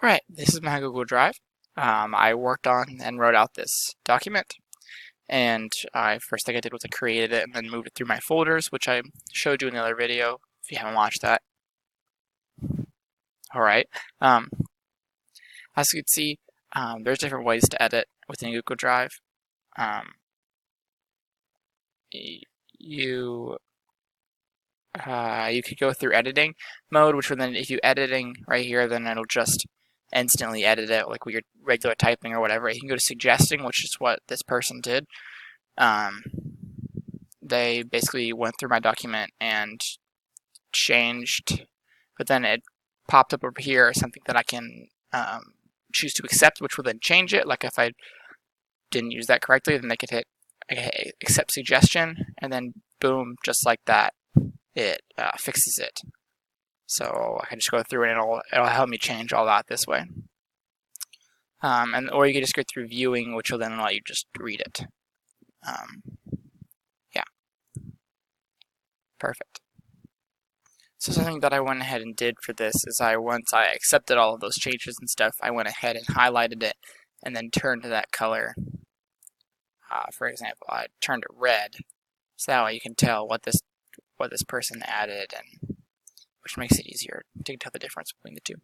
Right, this is my Google Drive. I worked on and wrote out this document, and first thing I did was I created it and then moved it through my folders, which I showed you in the other video if you haven't watched that. Alright, as you can see, there's different ways to edit within Google Drive. You could go through editing mode, which will then, if you editing right here, then it'll just instantly edit it like with your regular typing or whatever. You can go to suggesting, which is what this person did. They basically went through my document and changed, but then it popped up over here something that I can choose to accept, which will then change it. Like if I didn't use that correctly, then they could hit accept suggestion, and then boom, just like that, it fixes it. So I can just go through it and it'll help me change all that this way. Or you can just go through viewing, which will then let you just read it. Yeah, perfect. So something that I went ahead and did for this is once I accepted all of those changes and stuff, I went ahead and highlighted it and then turned to that color. For example, I turned it red, so that way you can tell what this person added, and which makes it easier to tell the difference between the two.